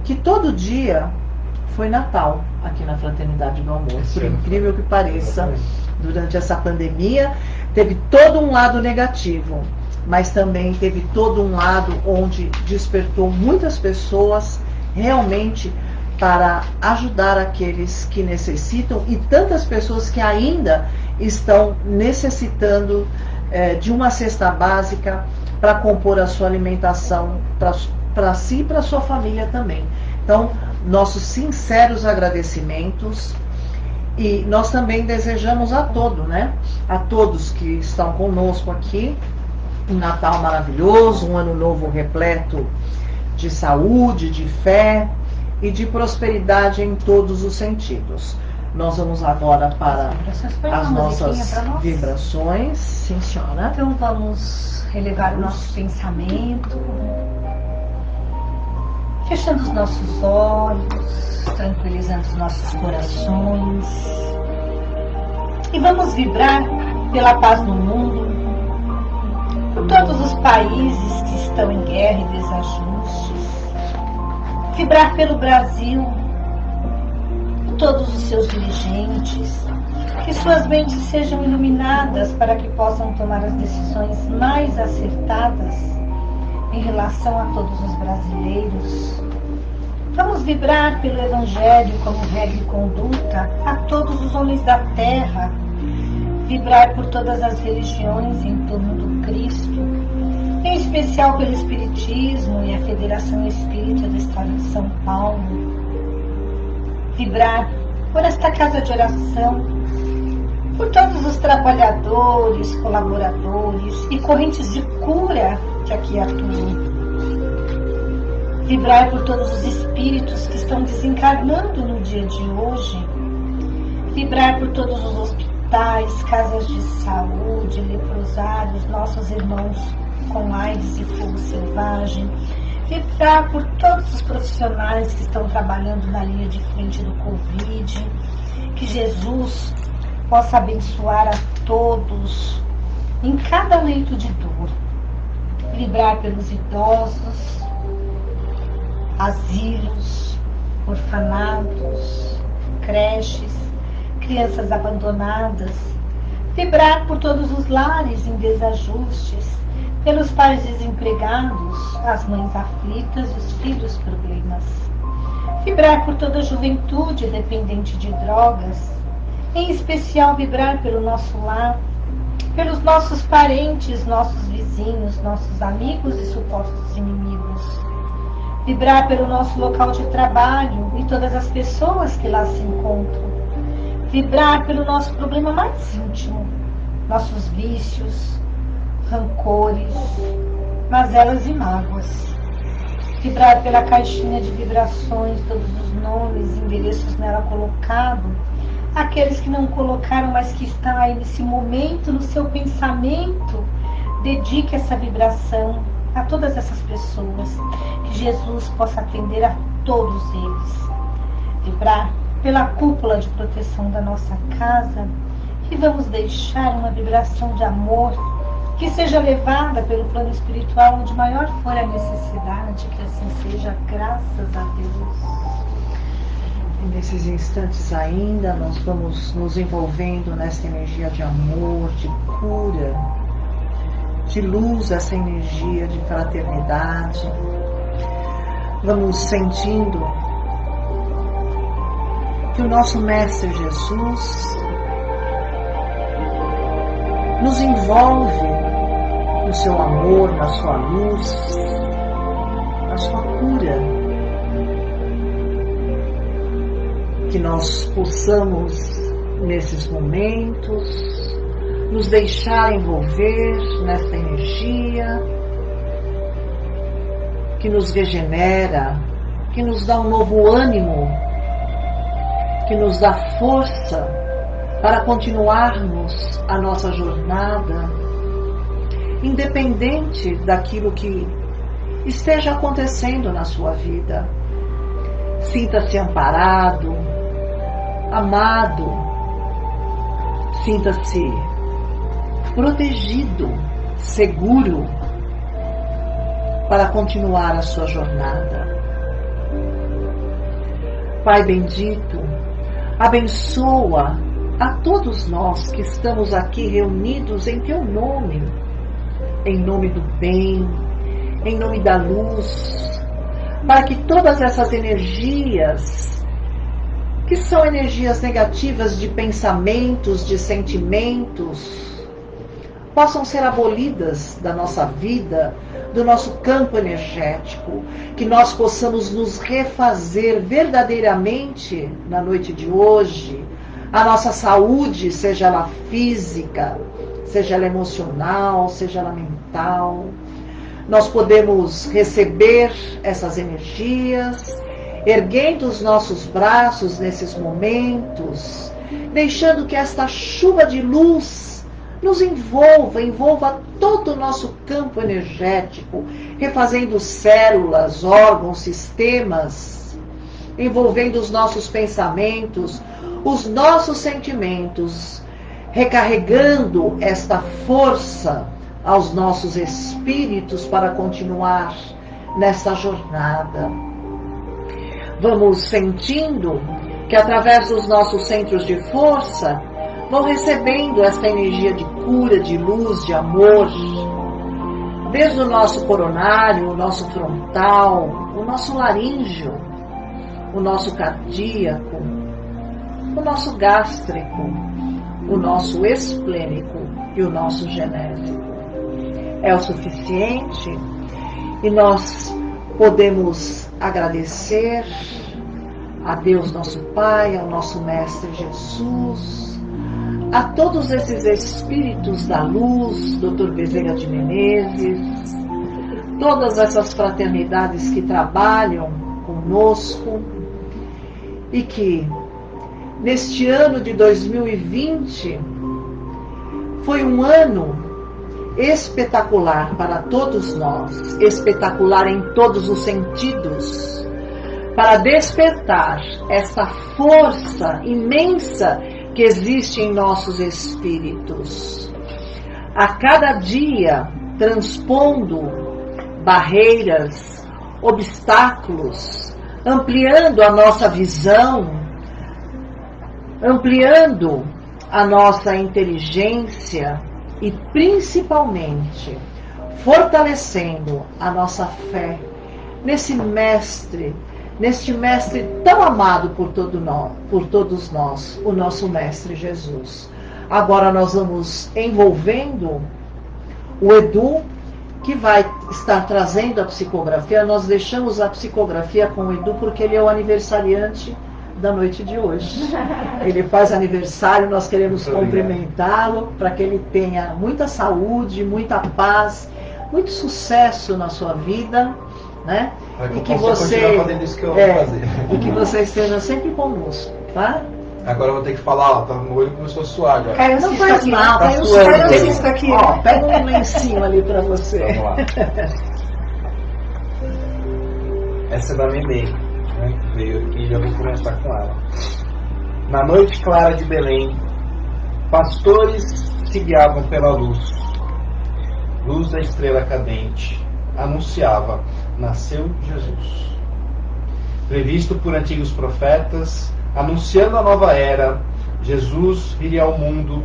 que todo dia foi Natal aqui na Fraternidade do Amor, por incrível que pareça. Durante essa pandemia teve todo um lado negativo, mas também teve todo um lado onde despertou muitas pessoas realmente para ajudar aqueles que necessitam e tantas pessoas que ainda estão necessitando de uma cesta básica para compor a sua alimentação para si e para sua família também. Então, nossos sinceros agradecimentos. E nós também desejamos a todos que estão conosco aqui, um Natal maravilhoso, um ano novo repleto de saúde, de fé e de prosperidade em todos os sentidos. Nós vamos agora para as nossas vibrações. Sim, senhora. Então vamos elevar o nosso pensamento, fechando os nossos olhos, tranquilizando os nossos corações. E vamos vibrar pela paz no mundo, por todos os países que estão em guerra e desajustes. Vibrar pelo Brasil, por todos os seus dirigentes, que suas mentes sejam iluminadas para que possam tomar as decisões mais acertadas em relação a todos os brasileiros. Vamos vibrar pelo Evangelho como regra e conduta a todos os homens da terra. Vibrar por todas as religiões em torno do Cristo, em especial pelo Espiritismo e a Federação Espírita do Estado de São Paulo. Vibrar por esta casa de oração, por todos os trabalhadores, colaboradores e correntes de cura que aqui atuam. Vibrar por todos os espíritos que estão desencarnando no dia de hoje. Vibrar por todos os hospitais, casas de saúde, leprosários, nossos irmãos com AIDS e fogo selvagem. Vibrar por todos os profissionais que estão trabalhando na linha de frente do Covid. Que Jesus possa abençoar a todos em cada leito de dor. Vibrar pelos idosos, asilos, orfanatos, creches, crianças abandonadas. Vibrar por todos os lares em desajustes, pelos pais desempregados, as mães aflitas e os filhos problemas. Vibrar por toda a juventude dependente de drogas, em especial vibrar pelo nosso lar, pelos nossos parentes, nossos vizinhos, nossos amigos e supostos inimigos. Vibrar pelo nosso local de trabalho e todas as pessoas que lá se encontram. Vibrar pelo nosso problema mais íntimo, nossos vícios, rancores, mazelas e mágoas. Vibrar pela caixinha de vibrações, todos os nomes e endereços nela colocados, aqueles que não colocaram, mas que estão aí nesse momento no seu pensamento. Dedique essa vibração a todas essas pessoas, que Jesus possa atender a todos eles. vibrar pela cúpula de proteção da nossa casa e vamos deixar uma vibração de amor que seja levada pelo plano espiritual onde maior for a necessidade, que assim seja, graças a Deus. E nesses instantes ainda, nós vamos nos envolvendo nessa energia de amor, de cura, de luz, essa energia de fraternidade. Vamos sentindo que o nosso Mestre Jesus nos envolve no seu amor, na sua luz, na sua cura. Que nós possamos, nesses momentos, nos deixar envolver nessa energia que nos regenera, que nos dá um novo ânimo, que nos dá força para continuarmos a nossa jornada, independente daquilo que esteja acontecendo na sua vida. Sinta-se amparado, amado, sinta-se protegido, seguro para continuar a sua jornada. Pai bendito, abençoa a todos nós que estamos aqui reunidos em Teu nome, em nome do bem, em nome da luz, para que todas essas energias, que são energias negativas de pensamentos, de sentimentos, possam ser abolidas da nossa vida, do nosso campo energético, que nós possamos nos refazer verdadeiramente na noite de hoje, a nossa saúde, seja ela física, seja ela emocional, seja ela mental. Nós podemos receber essas energias, erguendo os nossos braços nesses momentos, deixando que esta chuva de luz nos envolva todo o nosso campo energético, refazendo células, órgãos, sistemas, envolvendo os nossos pensamentos, os nossos sentimentos, recarregando esta força aos nossos espíritos para continuar nesta jornada. Vamos sentindo que através dos nossos centros de força vão recebendo essa energia de cura, de luz, de amor, desde o nosso coronário, o nosso frontal, o nosso laríngeo, o nosso cardíaco, o nosso gástrico, o nosso esplênico e o nosso genésico. É o suficiente e nós podemos agradecer a Deus nosso Pai, ao nosso Mestre Jesus, a todos esses espíritos da luz, Dr. Bezerra de Menezes, todas essas fraternidades que trabalham conosco e que neste ano de 2020 foi um ano espetacular para todos nós, espetacular em todos os sentidos, para despertar essa força imensa que existe em nossos espíritos. A cada dia, transpondo barreiras, obstáculos, ampliando a nossa visão, ampliando a nossa inteligência e principalmente fortalecendo a nossa fé nesse mestre, neste mestre tão amado por todos nós, o nosso Mestre Jesus. Agora nós vamos envolvendo o Edu, que vai estar trazendo a psicografia. Nós deixamos a psicografia com o Edu porque ele é o aniversariante da noite de hoje. Ele faz aniversário, nós queremos cumprimentá-lo para que ele tenha muita saúde, muita paz, muito sucesso na sua vida, né? E que você e que você esteja sempre conosco, tá? Agora eu vou ter que falar, ó, tá, meu olho começou a suar agora. Caiu não faz mal, caiu um cisco aqui. Ó, pega um lencinho ali para você. Vamos lá. Essa é da Nenê. né, que veio aqui, já vou começar com ela. Na noite clara de Belém, pastores se guiavam pela luz. Luz da estrela cadente anunciava: nasceu Jesus. Previsto por antigos profetas, anunciando a nova era, Jesus viria ao mundo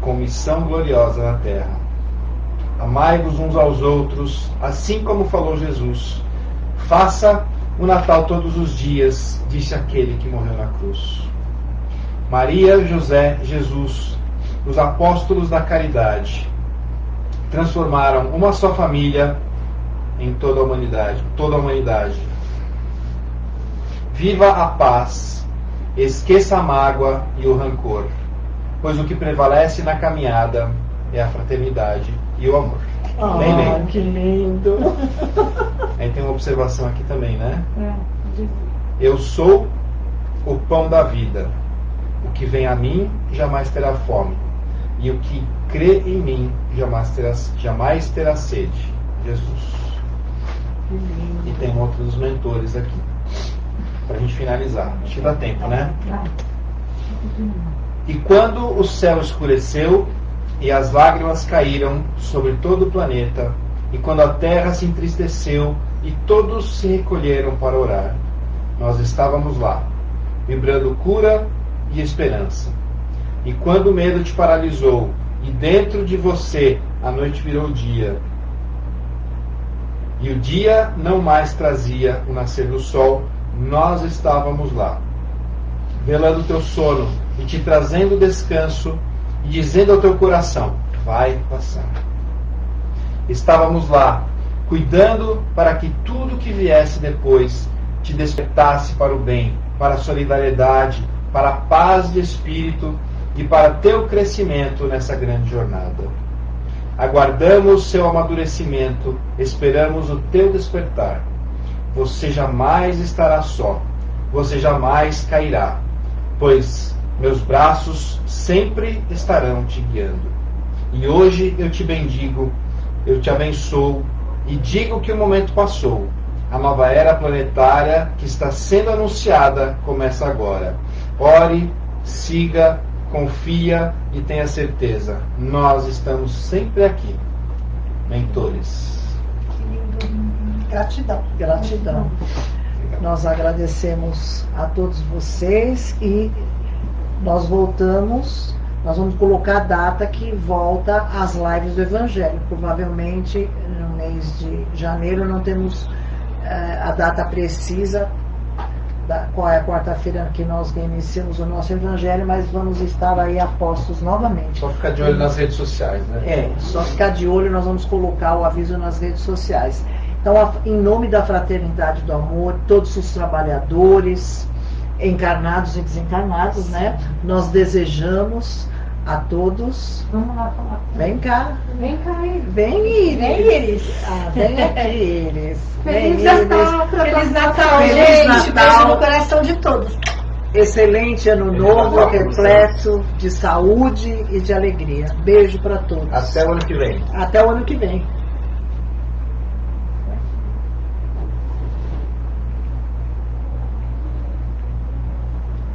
com missão gloriosa na terra. Amai-vos uns aos outros, assim como falou Jesus. Faça o Natal todos os dias, disse aquele que morreu na cruz. Maria, José, Jesus, os apóstolos da caridade, transformaram uma só família em toda a humanidade. Viva a paz, esqueça a mágoa e o rancor, pois o que prevalece na caminhada é a fraternidade e o amor. Ah, que lindo! Aí tem uma observação aqui também, né? Eu sou o pão da vida. O que vem a mim jamais terá fome, e o que crê em mim jamais terá sede. Jesus. E tem outros mentores aqui, para a gente finalizar. Acho que dá tempo, né? E quando o céu escureceu e as lágrimas caíram sobre todo o planeta, e quando a terra se entristeceu e todos se recolheram para orar, nós estávamos lá, vibrando cura e esperança. E quando o medo te paralisou e dentro de você a noite virou dia, e o dia não mais trazia o nascer do sol, nós estávamos lá, velando o teu sono e te trazendo descanso e dizendo ao teu coração: vai passar. Estávamos lá, cuidando para que tudo que viesse depois te despertasse para o bem, para a solidariedade, para a paz de espírito e para teu crescimento nessa grande jornada. Aguardamos seu amadurecimento, esperamos o teu despertar. Você jamais estará só, você jamais cairá, pois meus braços sempre estarão te guiando. E hoje eu te bendigo, eu te abençoo e digo que o momento passou. A nova era planetária que está sendo anunciada começa agora. Ore, siga, confia e tenha certeza. Nós estamos sempre aqui. Mentores. Gratidão. Gratidão. Nós agradecemos a todos vocês e nós voltamos, nós vamos colocar a data que volta às lives do Evangelho. Provavelmente no mês de janeiro não temos a data precisa, qual é a quarta-feira que nós iniciamos o nosso Evangelho, mas vamos estar aí a postos novamente. Só ficar de olho nas redes sociais, né? Só ficar de olho, nós vamos colocar o aviso nas redes sociais. Então, em nome da Fraternidade do Amor, todos os trabalhadores, encarnados e desencarnados, né? Nós desejamos a todos. Vamos lá falar. Vem cá. Vem cá, Iris. Vem, Iris. Vem, Iris. Vem aqui, Iris. Feliz Vem, Natal, Feliz Natal, Feliz gente. Natal. Beijo no coração de todos. Excelente ano novo, Natal, repleto de saúde e de alegria. Beijo para todos. Até o ano que vem. Até o ano que vem.